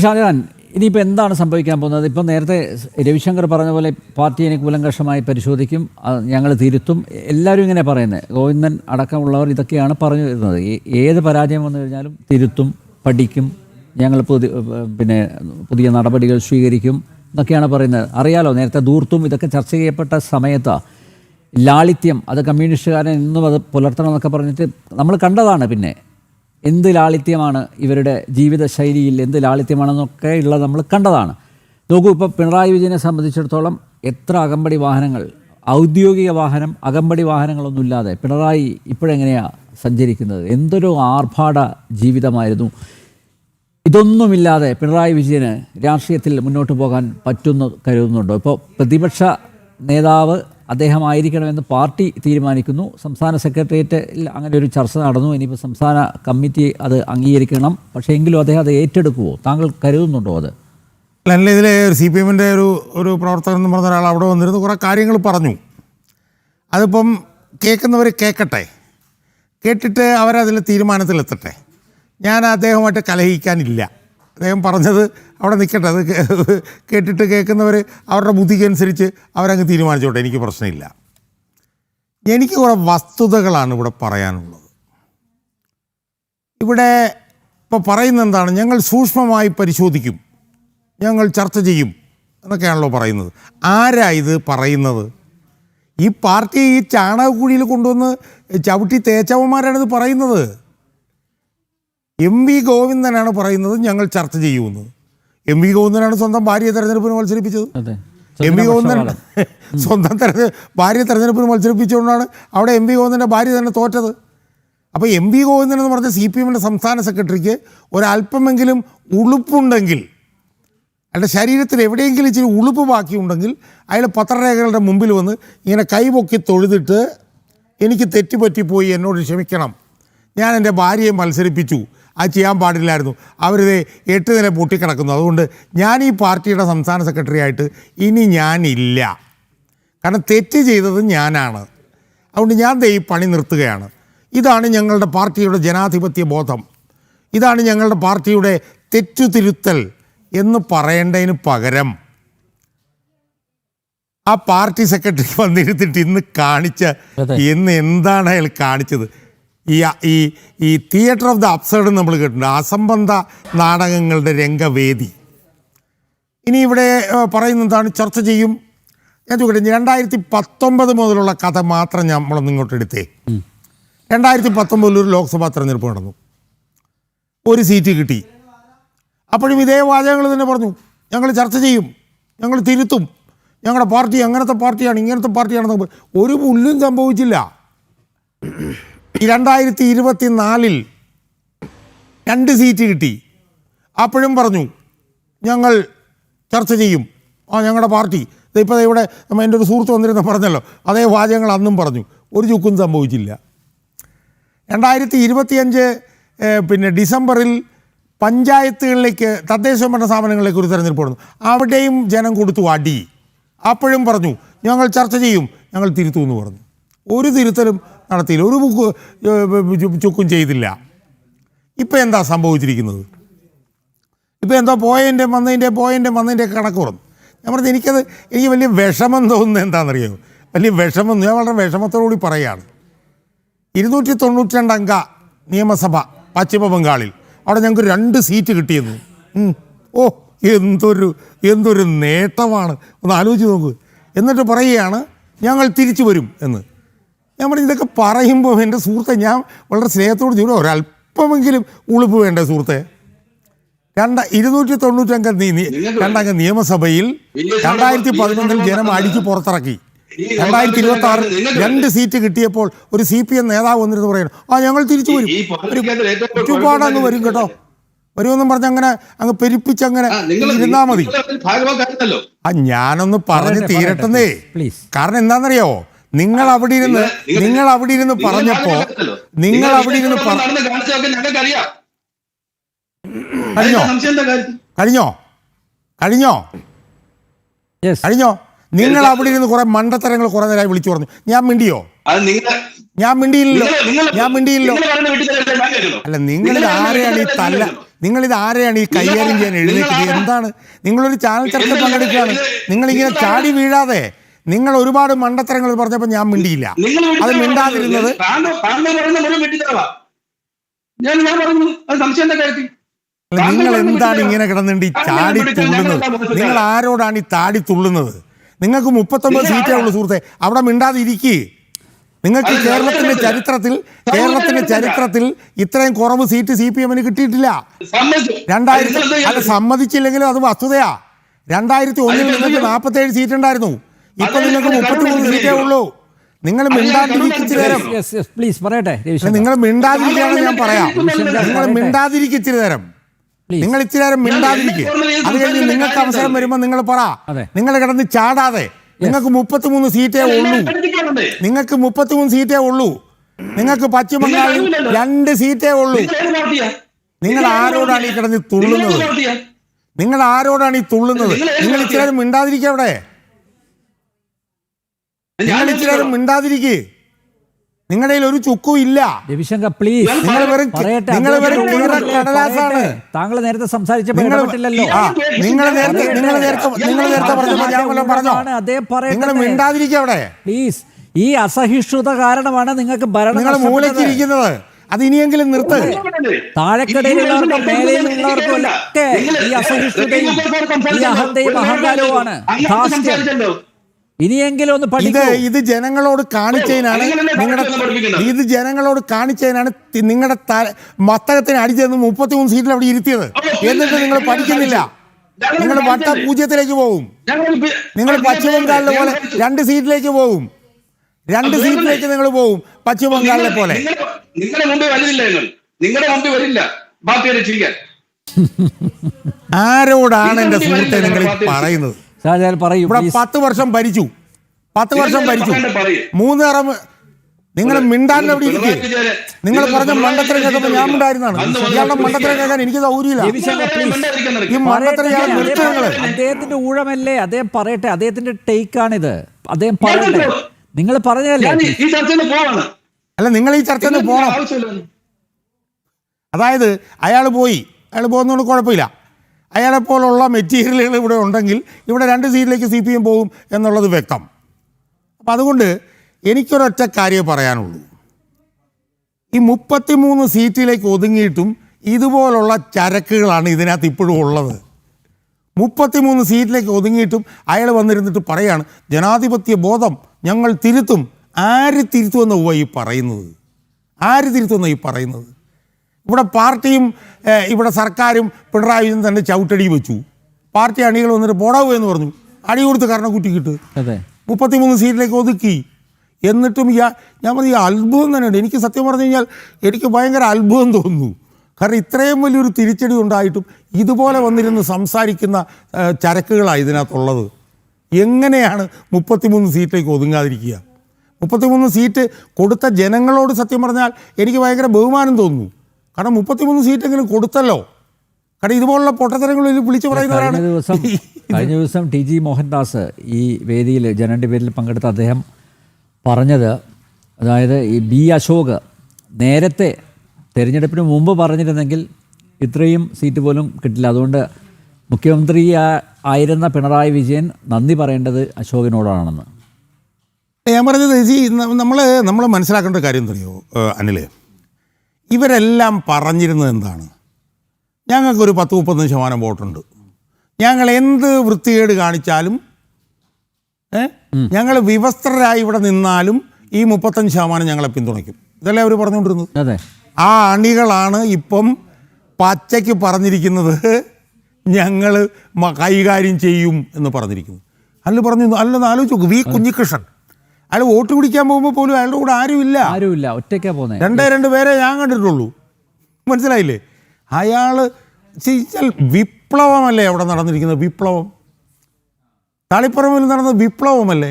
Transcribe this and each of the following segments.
ഷാജഹാൻ, ഇനിയിപ്പോൾ എന്താണ് സംഭവിക്കാൻ പോകുന്നത്? ഇപ്പം നേരത്തെ രവിശങ്കർ പറഞ്ഞ പോലെ പാർട്ടിയെ കൂലങ്കഷമായി പരിശോധിക്കും, ഞങ്ങൾ തിരുത്തും, എല്ലാവരും ഇങ്ങനെ പറയുന്നത്. ഗോവിന്ദൻ അടക്കമുള്ളവർ ഇതൊക്കെയാണ് പറഞ്ഞു വരുന്നത്. ഏത് പരാജയം വന്നു കഴിഞ്ഞാലും തിരുത്തും, പഠിക്കും, ഞങ്ങൾ പുതിയ നടപടികൾ സ്വീകരിക്കും എന്നൊക്കെയാണ് പറയുന്നത്. അറിയാലോ, നേരത്തെ ദൂർത്തും ഇതൊക്കെ ചർച്ച ചെയ്യപ്പെട്ട സമയത്ത് ലാളിത്യം, അത് കമ്മ്യൂണിസ്റ്റുകാരൻ ഇന്നും അത് പുലർത്തണം എന്നൊക്കെ പറഞ്ഞിട്ട് നമ്മൾ കണ്ടതാണ്. പിന്നെ എന്ത് ലാളിത്യമാണ് ഇവരുടെ ജീവിതശൈലിയിൽ, എന്ത് ലാളിത്യമാണെന്നൊക്കെ ഉള്ളത് നമ്മൾ കണ്ടതാണ്. നോക്കൂ, ഇപ്പോൾ പിണറായി വിജയനെ സംബന്ധിച്ചിടത്തോളം എത്ര അകമ്പടി വാഹനങ്ങൾ, ഔദ്യോഗിക വാഹനം, അകമ്പടി വാഹനങ്ങളൊന്നുമില്ലാതെ പിണറായി ഇപ്പോഴെങ്ങനെയാണ് സഞ്ചരിക്കുന്നത്? എന്തൊരു ആർഭാട ജീവിതമായിരുന്നു. ഇതൊന്നുമില്ലാതെ പിണറായി വിജയന് രാഷ്ട്രീയത്തിൽ മുന്നോട്ട് പോകാൻ പറ്റുമെന്ന് കരുതുന്നുണ്ടോ? ഇപ്പോൾ പ്രതിപക്ഷ നേതാവ് അദ്ദേഹമായിരിക്കണമെന്ന് പാർട്ടി തീരുമാനിക്കുന്നു. സംസ്ഥാന സെക്രട്ടേറിയറ്റിൽ അങ്ങനെ ഒരു ചർച്ച നടന്നു. ഇനിയിപ്പോൾ സംസ്ഥാന കമ്മിറ്റി അത് അംഗീകരിക്കണം. പക്ഷേ എങ്കിലും അദ്ദേഹം അത് ഏറ്റെടുക്കുമോ? താങ്കൾ കരുതുന്നുണ്ടോ അത്? അല്ല, ഇതിലെ CPM-ൻ്റെ ഒരു പ്രവർത്തകൻ എന്ന് പറഞ്ഞ ഒരാൾ അവിടെ വന്നിരുന്നു കുറേ കാര്യങ്ങൾ പറഞ്ഞു. അതിപ്പം കേൾക്കുന്നവർ കേൾക്കട്ടെ, കേട്ടിട്ട് അവരതിൽ തീരുമാനത്തിലെത്തട്ടെ. ഞാൻ അദ്ദേഹമായിട്ട് കലഹിക്കാനില്ല. അദ്ദേഹം പറഞ്ഞത് അവിടെ നിൽക്കട്ടെ, അത് കേട്ടിട്ട് കേൾക്കുന്നവർ അവരുടെ ബുദ്ധിക്കനുസരിച്ച് അവരങ്ങ് തീരുമാനിച്ചോട്ടെ, എനിക്ക് പ്രശ്നമില്ല. എനിക്ക് കുറേ വസ്തുതകളാണ് ഇവിടെ പറയാനുള്ളത്. ഇവിടെ ഇപ്പോൾ പറയുന്നത് എന്താണ്? ഞങ്ങൾ സൂക്ഷ്മമായി പരിശോധിക്കും, ഞങ്ങൾ ചർച്ച ചെയ്യും എന്നൊക്കെയാണല്ലോ പറയുന്നത്. ആരാ ഇത് പറയുന്നത്? ഈ പാർട്ടി ഈ ചാണകക്കുഴിയിൽ കൊണ്ടുവന്ന് ചവിട്ടി തേച്ചവന്മാരാണിത് പറയുന്നത്. MV ഗോവിന്ദനാണ് പറയുന്നത് ഞങ്ങൾ ചർച്ച ചെയ്യുമെന്ന്. MV ഗോവിന്ദനാണ് സ്വന്തം ഭാര്യയെ തെരഞ്ഞെടുപ്പിന് മത്സരിപ്പിച്ചത്. MV ഗോവിന്ദൻ സ്വന്തം ഭാര്യയെ തെരഞ്ഞെടുപ്പിന് മത്സരിപ്പിച്ചുകൊണ്ടാണ് അവിടെ MV ഗോവിന്ദൻ്റെ ഭാര്യ തന്നെ തോറ്റത്. അപ്പോൾ MV ഗോവിന്ദൻ എന്ന് പറഞ്ഞ CPM-ൻ്റെ സംസ്ഥാന സെക്രട്ടറിക്ക് ഒരല്പമെങ്കിലും ഉളുപ്പുണ്ടെങ്കിൽ, അയാളുടെ ശരീരത്തിൽ എവിടെയെങ്കിലും ഇച്ചിരി ഉളുപ്പ് ബാക്കിയുണ്ടെങ്കിൽ അയാൾ പത്രരേഖകളുടെ മുമ്പിൽ വന്ന് ഇങ്ങനെ കൈപൊക്കി തൊഴുതിട്ട് എനിക്ക് തെറ്റുപറ്റിപ്പോയി, എന്നോട് ക്ഷമിക്കണം, ഞാൻ എൻ്റെ ഭാര്യയെ മത്സരിപ്പിച്ചു, അത് ചെയ്യാൻ പാടില്ലായിരുന്നു, അവരിത് 8 നില പൊട്ടിക്കിടക്കുന്നു, അതുകൊണ്ട് ഞാൻ ഈ പാർട്ടിയുടെ സംസ്ഥാന സെക്രട്ടറി ആയിട്ട് ഇനി ഞാനില്ല, കാരണം തെറ്റ് ചെയ്തത് ഞാനാണ്, അതുകൊണ്ട് ഞാൻ ഈ പണി നിർത്തുകയാണ്. ഇതാണ് ഞങ്ങളുടെ പാർട്ടിയുടെ ജനാധിപത്യ ബോധം, ഇതാണ് ഞങ്ങളുടെ പാർട്ടിയുടെ തെറ്റുതിരുത്തൽ എന്ന് പറയേണ്ടതിന് പകരം ആ പാർട്ടി സെക്രട്ടറി വന്നിരുത്തിട്ട് ഇന്ന് എന്താണ് അയാൾ കാണിച്ചത്? ഈ തിയേറ്റർ ഓഫ് ദ അബ്സേർഡ് നമ്മൾ കേട്ടിട്ടുണ്ട്, അസംബന്ധ നാടകങ്ങളുടെ രംഗവേദി. ഇനി ഇവിടെ പറയുന്നതാണ് ചർച്ച ചെയ്യും. ഞാൻ ചോദിക്കട്ടെ, 2019 മുതലുള്ള കഥ മാത്രം നമ്മളൊന്ന് ഇങ്ങോട്ട് എടുത്തേ. 2019 ഒരു ലോക്സഭാ തെരഞ്ഞെടുപ്പ് നടന്നു, ഒരു സീറ്റ് കിട്ടി. അപ്പോഴും ഇതേ വാചകങ്ങൾ തന്നെ പറഞ്ഞു, ഞങ്ങൾ ചർച്ച ചെയ്യും, ഞങ്ങൾ തിരുത്തും, ഞങ്ങളുടെ പാർട്ടി അങ്ങനത്തെ പാർട്ടിയാണ്, ഇങ്ങനത്തെ പാർട്ടിയാണെന്ന്. ഒരു പുല്ലും സംഭവിച്ചില്ല. 2024 2 സീറ്റ് കിട്ടി. അപ്പോഴും പറഞ്ഞു ഞങ്ങൾ ചർച്ച ചെയ്യും, ഞങ്ങളുടെ പാർട്ടി. ഇപ്പോൾ ഇവിടെ എൻ്റെ ഒരു സുഹൃത്ത് വന്നിരുന്ന പറഞ്ഞല്ലോ, അതേ വാചകങ്ങൾ അന്നും പറഞ്ഞു, ഒരു ചുക്കും സംഭവിച്ചില്ല. 2025 ഡിസംബറിൽ പഞ്ചായത്തുകളിലേക്ക്, തദ്ദേശ ഭരണ സ്ഥാപനങ്ങളിലേക്ക് ഒരു തെരഞ്ഞെടുപ്പ് നടന്നു. അവിടെയും ജനം കൊടുത്തു അടി. അപ്പോഴും പറഞ്ഞു ഞങ്ങൾ ചർച്ച ചെയ്യും, ഞങ്ങൾ തിരുത്തുമെന്ന് പറഞ്ഞു. ഒരു തിരുത്തലും നടത്തിയില്ല, ചുക്കും ചെയ്തില്ല. ഇപ്പം എന്താ സംഭവിച്ചിരിക്കുന്നത്? ഇപ്പം എന്താ പോയതിൻ്റെ വന്നതിൻ്റെ കണക്ക് കുറഞ്ഞു. ഞാൻ പറഞ്ഞു, എനിക്ക് വലിയ വിഷമം തോന്നുന്നത് എന്താണെന്നറിയാമോ? വലിയ വിഷമം, ഞാൻ വളരെ വിഷമത്തോടുകൂടി പറയുകയാണ്. 292 അംഗ നിയമസഭ പശ്ചിമ ബംഗാളിൽ, അവിടെ ഞങ്ങൾക്ക് 2 സീറ്റ് കിട്ടിയെന്നു. ഓ, എന്തൊരു നേട്ടമാണ്, ഒന്ന് ആലോചിച്ച് നോക്ക്. എന്നിട്ട് പറയുകയാണ് ഞങ്ങൾ തിരിച്ചു വരും എന്ന്. ഞാൻ പറഞ്ഞു, ഇതൊക്കെ പറയുമ്പോൾ എൻ്റെ സുഹൃത്തെ, ഞാൻ വളരെ സ്നേഹത്തോട് ചോദിച്ചു, ഒരല്പമെങ്കിലും ഉളുപ്പ് വേണ്ട സുഹൃത്തെ. 292 അംഗ നിയമസഭയിൽ 2011 ജനം അടിച്ച് പുറത്തിറക്കി. 2026 2 സീറ്റ് കിട്ടിയപ്പോൾ ഒരു CPM നേതാവ് വന്നിരുന്ന് പറയണം, ഞങ്ങൾ തിരിച്ചു വരും, ചുറ്റുപാടങ്ങ് വരും കേട്ടോ, വരുമെന്നും പറഞ്ഞ് അങ്ങനെ അങ്ങ് പെരുപ്പിച്ചങ്ങനെ ഇരുന്നാൽ മതി. ഞാനൊന്ന് പറഞ്ഞ് തീരട്ടെന്നേ. കാരണം എന്താണെന്നറിയാവോ, നിങ്ങൾ അവിടെ ഇരുന്ന് പറഞ്ഞപ്പോ കഴിഞ്ഞോ നിങ്ങൾ അവിടെ ഇരുന്ന് കുറെ മണ്ടത്തരങ്ങൾ കുറെ നേരമായി വിളിച്ചു പറഞ്ഞു. ഞാൻ മിണ്ടിയോ? ഞാൻ മിണ്ടിയില്ലല്ലോ. അല്ല, നിങ്ങൾ ആരെയാണ് ഈ നിങ്ങളിത് ആരെയാണ് ഈ കൈകാര്യം ചെയ്യാൻ എഴുന്നേറ്റത്? എന്താണ് നിങ്ങളൊരു ചാനൽ ചർച്ച പങ്കെടുക്കുകയാണ്, നിങ്ങളിങ്ങനെ ചാടി വീഴാതെ നിങ്ങൾ ഒരുപാട് മണ്ടത്തരങ്ങൾ പറഞ്ഞപ്പോൾ ഞാൻ മിണ്ടിയില്ല. അത് മിണ്ടാതിരുന്നത് നിങ്ങൾ എന്താണ് ഇങ്ങനെ കിടന്നിട്ട് ഈ ചാടി തുള്ളുന്നത്? നിങ്ങൾ ആരോടാണ് ഈ താടി തുള്ളുന്നത്? നിങ്ങൾക്ക് 39 സീറ്റേ ഉള്ളൂ സുഹൃത്തെ, അവിടെ മിണ്ടാതിരിക്കുക. നിങ്ങൾക്ക് കേരളത്തിന്റെ ചരിത്രത്തിൽ ഇത്രയും കുറവ് സീറ്റ് CPM കിട്ടിയിട്ടില്ല. 2000 അത് സമ്മതിച്ചില്ലെങ്കിലും അത് വസ്തുതയാ. 2001 നിങ്ങൾക്ക് 47 സീറ്റ് ഉണ്ടായിരുന്നു, ഇപ്പൊ നിങ്ങൾക്ക് 33 സീറ്റേ ഉള്ളൂ. നിങ്ങൾ മിണ്ടാതിരിക്കിച്ചു തരം, നിങ്ങൾ മിണ്ടാതിരിക്കുകയാണ് ഞാൻ പറയാം. നിങ്ങൾ മിണ്ടാതിരിക്കിച്ചിരി തരം, നിങ്ങൾ ഇച്ചിരി നേരം മിണ്ടാതിരിക്കുക. അത് കഴിഞ്ഞ് നിങ്ങൾക്ക് അവസരം വരുമ്പോൾ നിങ്ങൾ പറ. നിങ്ങൾ കിടന്ന് ചാടാതെ. നിങ്ങൾക്ക് 33 സീറ്റേ ഉള്ളൂ, നിങ്ങൾക്ക് 33 സീറ്റേ ഉള്ളൂ. നിങ്ങൾക്ക് പശ്ചിമ ബംഗാളിൽ 2 സീറ്റേ ഉള്ളൂ. നിങ്ങൾ ആരോടാണ് ഈ കിടന്ന് തുള്ളുന്നത്? നിങ്ങൾ ആരോടാണ് ഈ തുള്ളുന്നത്? നിങ്ങൾ ഇച്ചിരി നേരം മിണ്ടാതിരിക്കുക. അവിടെ നിങ്ങൾ ഇച്ചിരി നേരം മിണ്ടാതിരിക്കുക. നിങ്ങളുടെ ഒരു ചുക്കും ഇല്ല. രവിശങ്കർ പ്ലീസ്, നിങ്ങൾ വെറും കടലാസാണ്. താങ്കൾ നേരത്തെ സംസാരിച്ച നിങ്ങൾ നേരത്തെ പറഞ്ഞോ, നിങ്ങൾ മിണ്ടാതിരിക്കുക. അവിടെ പ്ലീസ്, ഈ അസഹിഷ്ണുത കാരണമാണ് നിങ്ങൾക്ക് ഭരണം നിങ്ങൾ മൂലക്കിരിക്കുന്നത്. അത് ഇനിയെങ്കിലും നിർത്ത്. താഴെക്കടയിലുള്ളവർക്കും മേലെയുള്ളവർക്കും ഒക്കെ ഈ അസഹിഷ്ണുതയും ഈ അഹന്തയും അഹങ്കാരവുമാണ്. ഇനിയെങ്കിലും ഒന്ന് പഠിക്കൂ. ഇത് ജനങ്ങളോട് കാണിച്ചതിനാണ് നിങ്ങളുടെ മത്തകത്തിന് അടിച്ചെന്ന് 33 സീറ്റിൽ അവിടെ ഇരുത്തിയത്. എന്നിട്ട് നിങ്ങൾ പഠിക്കുന്നില്ല. നിങ്ങൾ വട്ട 0-ത്തിലേക്ക് പോകും. നിങ്ങൾ പശ്ചിമ ബംഗാളിലെ പോലെ 2 സീറ്റിലേക്ക് പോകും. 2 സീറ്റിലേക്ക് നിങ്ങൾ പോകും പശ്ചിമ ബംഗാളിലെ പോലെ. ആരോടാണ് എന്റെ സുഹൃത്തെ നിങ്ങൾ പറയുന്നത്? ഇവിടെ 10 വർഷം ഭരിച്ചു. 3 തരം നിങ്ങൾ മിണ്ടാൻ അവിടെ ഇരിക്കുക. നിങ്ങൾ പറഞ്ഞ മണ്ടത്തരം കേട്ടപ്പോൾ ഞാൻ മിണ്ടായിരുന്നാണ്. ഇയാളുടെ മണ്ടത്തരം കേൾക്കാൻ എനിക്ക് സൗകര്യമില്ല. ഈ മണ്ടത്തരം ഇയാൾ നിർത്തി. അദ്ദേഹത്തിന്റെ ഊഴമല്ലേ, അദ്ദേഹം പറയട്ടെ. അദ്ദേഹത്തിന്റെ ടേക്കാണിത്, അദ്ദേഹം പറയട്ടെ. നിങ്ങൾ പറഞ്ഞതല്ലേ. അല്ല, നിങ്ങൾ ഈ ചർച്ചയിൽ നിന്ന് പോകണം. അതായത് അയാൾ പോകുന്നതുകൊണ്ട് കുഴപ്പമില്ല. അയാളെപ്പോലുള്ള മെറ്റീരിയലുകൾ ഇവിടെ ഉണ്ടെങ്കിൽ ഇവിടെ 2 സീറ്റിലേക്ക് CPM പോകും എന്നുള്ളത് വ്യക്തം. അപ്പം അതുകൊണ്ട് എനിക്കൊരൊറ്റ കാര്യമേ പറയാനുള്ളൂ. ഈ 33 സീറ്റിലേക്ക് ഒതുങ്ങിയിട്ടും ഇതുപോലുള്ള ചരക്കുകളാണ് ഇതിനകത്ത് ഇപ്പോഴും ഉള്ളത്. 33 സീറ്റിലേക്ക് ഒതുങ്ങിയിട്ടും അയാൾ വന്നിരുന്നിട്ട് പറയാണ് ജനാധിപത്യ ബോധം ഞങ്ങൾ തിരുത്തും. ആര് തിരുത്തുമെന്ന് ഈ പറയുന്നത്? ആര് തിരുത്തുമെന്ന് ഈ പറയുന്നത്? ഇവിടെ പാർട്ടിയും ഇവിടെ സർക്കാരും പിണറായി വിജയൻ തന്നെ ചവിട്ടടി വെച്ചു. പാർട്ടി അണികൾ വന്നിട്ട് പോടാവൂ എന്ന് പറഞ്ഞു. അടി കൊടുത്ത് കരണക്കുറ്റിക്കിട്ട് 33 സീറ്റിലേക്ക് ഒതുക്കി. എന്നിട്ടും ഞാൻ പറഞ്ഞു അത്ഭുതം തന്നെയുണ്ട്. എനിക്ക് സത്യം പറഞ്ഞു കഴിഞ്ഞാൽ എനിക്ക് ഭയങ്കര അത്ഭുതം തോന്നുന്നു. കാരണം ഇത്രയും വലിയൊരു തിരിച്ചടി ഉണ്ടായിട്ടും ഇതുപോലെ വന്നിരുന്ന് സംസാരിക്കുന്ന ചരക്കുകളാണ് ഇതിനകത്തുള്ളത്. എങ്ങനെയാണ് 33 സീറ്റിലേക്ക് ഒതുങ്ങാതിരിക്കുക? 33 സീറ്റ് കൊടുത്ത ജനങ്ങളോട് സത്യം പറഞ്ഞാൽ എനിക്ക് ഭയങ്കര ബഹുമാനം തോന്നുന്നു. കാരണം 33 സീറ്റെങ്കിലും കൊടുത്തല്ലോ. കാരണം ഇതുപോലുള്ള പൊട്ടത്തരങ്ങളിൽ വിളിച്ചു പറയുന്നവരാണ്. കഴിഞ്ഞ ദിവസം TG മോഹൻദാസ് ഈ വേദിയിൽ ജനൻ്റെ പേരിൽ പങ്കെടുത്ത അദ്ദേഹം പറഞ്ഞത്, അതായത് ഈ B അശോക് നേരത്തെ തെരഞ്ഞെടുപ്പിന് മുമ്പ് പറഞ്ഞിരുന്നെങ്കിൽ ഇത്രയും സീറ്റ് പോലും കിട്ടില്ല. അതുകൊണ്ട് മുഖ്യമന്ത്രി ആയിരുന്ന പിണറായി വിജയൻ നന്ദി പറയേണ്ടത് അശോകിനോടാണെന്ന്. ഞാൻ പറഞ്ഞത് നമ്മൾ മനസ്സിലാക്കേണ്ട കാര്യം അറിയോ അനിലേ, ഇവരെല്ലാം പറഞ്ഞിരുന്നത് എന്താണ്? ഞങ്ങൾക്കൊരു 10-30% വോട്ടുണ്ട്, ഞങ്ങൾ എന്ത് വൃത്തികേട് കാണിച്ചാലും ഞങ്ങൾ വിവസ്ത്രരായി ഇവിടെ നിന്നാലും ഈ 35% ഞങ്ങളെ പിന്തുണയ്ക്കും. ഇതല്ലേ അവർ പറഞ്ഞുകൊണ്ടിരുന്നത്? അതെ. ആ അണികളാണ് ഇപ്പം പച്ചയ്ക്ക് പറഞ്ഞിരിക്കുന്നത് ഞങ്ങൾ കൈകാര്യം ചെയ്യും എന്ന് പറഞ്ഞിരിക്കുന്നത്. അല്ലെന്ന് ആലോചിച്ച് നോക്കും. കുഞ്ഞികൃഷ്ണൻ അയാൾ വോട്ട് പിടിക്കാൻ പോകുമ്പോൾ പോലും അയാളുടെ കൂടെ ആരുമില്ല, ഒറ്റയ്ക്കാ പോകുന്നത്. 2 പേരെ ഞാൻ കണ്ടിട്ടുള്ളൂ. മനസ്സിലായില്ലേ? അയാൾ വിപ്ലവമല്ലേ അവിടെ നടന്നിരിക്കുന്നത്? വിപ്ലവം തളിപ്പറമ്പിൽ നടന്ന വിപ്ലവമല്ലേ?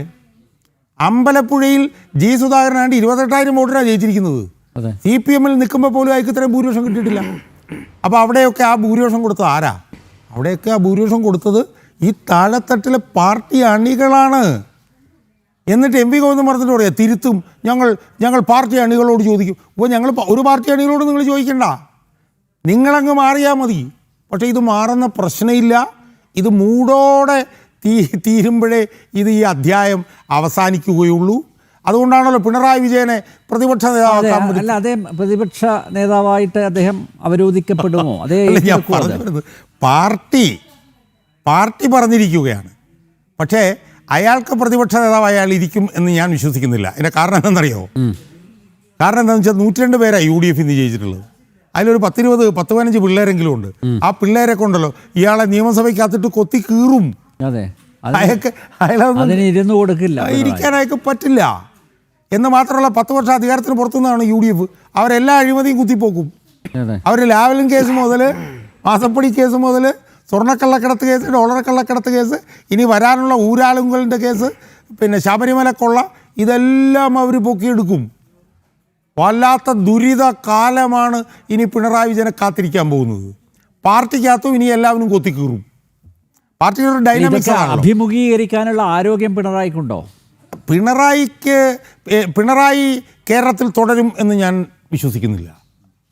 അമ്പലപ്പുഴയിൽ G സുധാകരനാണ്ട് 28,000 വോട്ടിനാണ് ജയിച്ചിരിക്കുന്നത്. CPM-ൽ നിൽക്കുമ്പോൾ പോലും അയാൾക്ക് ഇത്രയും ഭൂരിപക്ഷം കിട്ടിയിട്ടില്ല. അപ്പോൾ അവിടെയൊക്കെ ആ ഭൂരിപക്ഷം കൊടുത്തത് ആരാ? അവിടെയൊക്കെ ആ ഭൂരിപക്ഷം കൊടുത്തത് ഈ താഴെത്തട്ടിലെ പാർട്ടി അണികളാണ്. എന്നിട്ട് MP ഗോവിന്ദൻ പറഞ്ഞിട്ട് പറയാം തിരുത്തും, ഞങ്ങൾ പാർട്ടി അണികളോട് ചോദിക്കും. അപ്പോൾ ഞങ്ങൾ ഒരു പാർട്ടി അണികളോട് നിങ്ങൾ ചോദിക്കണ്ട. നിങ്ങളങ്ങ് മാറിയാൽ മതി. പക്ഷേ ഇത് മാറുന്ന പ്രശ്നമില്ല. ഇത് മൂടോടെ തീരുമ്പോഴേ ഇത് ഈ അധ്യായം അവസാനിക്കുകയുള്ളൂ. അതുകൊണ്ടാണല്ലോ പിണറായി വിജയനെ പ്രതിപക്ഷ നേതാവാക്കാൻ അല്ല, അതേ പ്രതിപക്ഷ നേതാവായിട്ട് അദ്ദേഹം അവരോധിക്കപ്പെടുമോ? അതേ ഞാൻ പറഞ്ഞു വരുന്നത് പാർട്ടി പറഞ്ഞിരിക്കുകയാണ്. പക്ഷേ അയാൾക്ക് പ്രതിപക്ഷ നേതാവ് അയാൾ ഇരിക്കും എന്ന് ഞാൻ വിശ്വസിക്കുന്നില്ല. അതിൻ്റെ കാരണം എന്താണെന്നറിയോ? കാരണം എന്താണെന്ന് വെച്ചാൽ 102 പേരാണ് UDF ഇന്ന് ജയിച്ചിട്ടുള്ളത്. അതിലൊരു 10-15 പിള്ളേരെങ്കിലും ഉണ്ട്. ആ പിള്ളേരെ കൊണ്ടല്ലോ ഇയാളെ നിയമസഭയ്ക്കകത്തിട്ട് കൊത്തി കീറും. അതെ, അയാളെ ഇരുന്ന് കൊടുക്കില്ല, ഇരിക്കാൻ അയാൾക്ക് പറ്റില്ല. എന്ന് മാത്രമല്ല 10 വർഷം അധികാരത്തിന് പുറത്തുനിന്നാണ് UDF. അവരെല്ലാ അഴിമതിയും കുത്തിപ്പോക്കും. അവർ ലാവലിംഗ് കേസ് മുതൽ മാസപ്പടി കേസ് മുതൽ സ്വർണ്ണക്കള്ളക്കടത്ത് കേസ്, ഡോളറക്കള്ളക്കടത്ത് കേസ്, ഇനി വരാനുള്ള ഊരാളുങ്കലിൻ്റെ കേസ്, പിന്നെ ശബരിമല കൊള്ള, ഇതെല്ലാം അവർ പൊക്കിയെടുക്കും. വല്ലാത്ത ദുരിത കാലമാണ് ഇനി പിണറായി വിജയനെ കാത്തിരിക്കാൻ പോകുന്നത്. പാർട്ടിക്കകത്തും ഇനി എല്ലാവരും കൊത്തിക്കീറും. പാർട്ടിയുടെ ഒരു ഡൈനാമിക്സ് അഭിമുഖീകരിക്കാനുള്ള ആരോഗ്യം പിണറായിക്കുണ്ടോ? പിണറായി കേരളത്തിൽ തുടരും എന്ന് ഞാൻ വിശ്വസിക്കുന്നില്ല.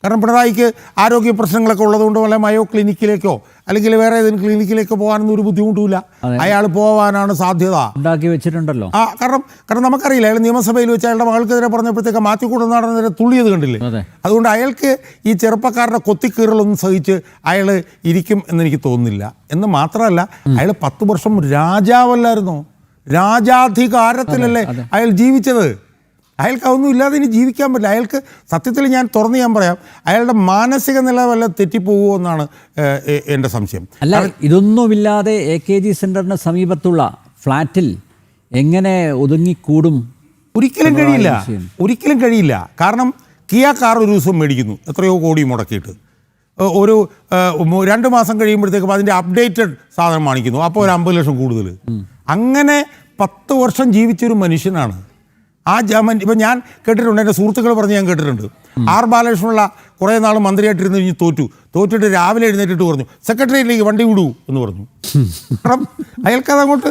കാരണം പിണറായിക്ക് ആരോഗ്യ പ്രശ്നങ്ങളൊക്കെ ഉള്ളതുകൊണ്ട് വല്ല മയോ ക്ലിനിക്കിലേക്കോ അല്ലെങ്കിൽ വേറെ ഏതെങ്കിലും ക്ലിനിക്കിലേക്കോ പോകാനൊന്നും ഒരു ബുദ്ധിമുട്ടുമില്ല. അയാൾ പോകാനാണ് സാധ്യത. ഉണ്ടാക്കി വെച്ചിട്ടുണ്ടല്ലോ. കാരണം നമുക്കറിയില്ല, അയാൾ നിയമസഭയിൽ വെച്ച് അയാളുടെ മകൾക്കെതിരെ പറഞ്ഞപ്പോഴത്തേക്ക് മാത്യു കുടനാടനെതിരെ തുള്ളിയത് കണ്ടില്ലേ? അതുകൊണ്ട് അയാൾക്ക് ഈ ചെറുപ്പക്കാരുടെ കൊത്തിക്കീറലൊന്നും സഹിച്ച് അയാൾ ഇരിക്കും എന്നെനിക്ക് തോന്നുന്നില്ല. എന്ന് മാത്രമല്ല, അയാൾ 10 വർഷം രാജാവല്ലായിരുന്നോ? രാജാധികാരത്തിലല്ലേ അയാൾ ജീവിച്ചത്. അയാൾക്ക് അതൊന്നും ഇല്ലാതെ ഇനി ജീവിക്കാൻ പറ്റില്ല. അയാൾക്ക് സത്യത്തിൽ ഞാൻ പറയാം, അയാളുടെ മാനസിക നില വല്ല തെറ്റിപ്പോകുമോ എന്നാണ് എൻ്റെ സംശയം. അല്ല, ഇതൊന്നുമില്ലാതെ AKG സെന്ററിന് സമീപത്തുള്ള ഫ്ലാറ്റിൽ എങ്ങനെ ഒതുങ്ങിക്കൂടും? ഒരിക്കലും കഴിയില്ല. കാരണം കിയ കാർ ഒരു ദിവസം മേടിക്കുന്നു, എത്രയോ കോടി മുടക്കിയിട്ട്. ഒരു 2 മാസം കഴിയുമ്പോഴത്തേക്കും അതിൻ്റെ അപ്ഡേറ്റഡ് സാധനം കാണിക്കുന്നു, അപ്പോൾ ഒരു 50 ലക്ഷം കൂടുതൽ. അങ്ങനെ 10 വർഷം ജീവിച്ചൊരു മനുഷ്യനാണ്. ഇപ്പം ഞാൻ കേട്ടിട്ടുണ്ട്, എൻ്റെ സുഹൃത്തുക്കൾ പറഞ്ഞ് ഞാൻ കേട്ടിട്ടുണ്ട്, R ബാലകൃഷ്ണനുള്ള കുറേ നാൾ മന്ത്രിയായിട്ടിരുന്ന് കഴിഞ്ഞ് തോറ്റിട്ട് രാവിലെ എഴുന്നേറ്റിട്ട് പറഞ്ഞു സെക്രട്ടറിയേറ്റിലേക്ക് വണ്ടി വിടൂ എന്ന് പറഞ്ഞു. കാരണം അയാൾക്കത് അങ്ങോട്ട്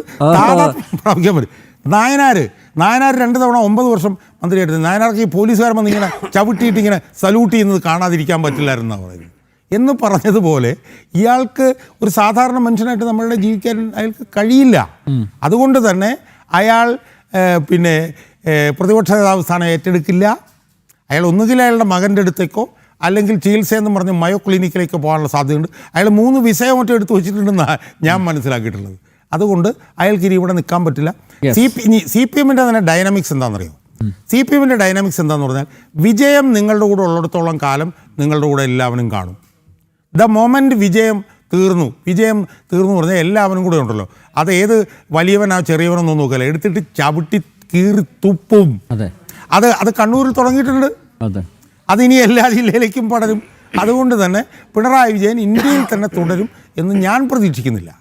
പ്രാപിക്കാൻ പറ്റും. നായനാർ 2 തവണ 9 വർഷം മന്ത്രിയായിട്ടിരുന്നു. നായനാർക്ക് ഈ പോലീസുകാർ വന്ന് ഇങ്ങനെ ചവിട്ടിയിട്ട് ഇങ്ങനെ സല്യൂട്ട് ചെയ്യുന്നത് കാണാതിരിക്കാൻ പറ്റില്ലായിരുന്നാണ് പറയുന്നത്. എന്ന് പറഞ്ഞതുപോലെ ഇയാൾക്ക് ഒരു സാധാരണ മനുഷ്യനായിട്ട് നമ്മളുടെ ജീവിക്കാൻ അയാൾക്ക് കഴിയില്ല. അതുകൊണ്ട് തന്നെ അയാൾ പ്രതിപക്ഷ നേതാവ് സ്ഥാനം ഏറ്റെടുക്കില്ല. അയാൾ ഒന്നുകിൽ അയാളുടെ മകൻ്റെ അടുത്തേക്കോ അല്ലെങ്കിൽ ചികിത്സയെന്ന് പറഞ്ഞ് മയോ ക്ലിനിക്കിലേക്ക് പോകാനുള്ള സാധ്യതയുണ്ട്. അയാൾ 3 വിസയോ മറ്റോ എടുത്ത് വെച്ചിട്ടുണ്ടെന്നാണ് ഞാൻ മനസ്സിലാക്കിയിട്ടുള്ളത്. അതുകൊണ്ട് അയാൾക്ക് ഇനി ഇവിടെ നിൽക്കാൻ പറ്റില്ല. CPM-ൻ്റെ തന്നെ ഡൈനാമിക്സ് എന്താണെന്നറിയോ? CPM-ൻ്റെ ഡൈനാമിക്സ് എന്താണെന്ന് പറഞ്ഞാൽ, വിജയം നിങ്ങളുടെ കൂടെ ഉള്ളിടത്തോളം കാലം നിങ്ങളുടെ കൂടെ എല്ലാവരും കാണും. ദ മൊമെൻറ്റ് വിജയം തീർന്നു പറഞ്ഞാൽ എല്ലാവരും കൂടെ ഉണ്ടല്ലോ, അത് ഏത് വലിയവനോ ചെറിയവനൊന്നും നോക്കില്ല, എടുത്തിട്ട് ചവിട്ടി കീറി തുപ്പും. അത് കണ്ണൂരിൽ തുടങ്ങിയിട്ടുണ്ട്. അതിനി എല്ലാ ജില്ലയിലേക്കും പടരും. അതുകൊണ്ട് തന്നെ പിണറായി വിജയൻ ഇന്ത്യയിൽ തന്നെ തുടരും എന്ന് ഞാൻ പ്രതീക്ഷിക്കുന്നില്ല.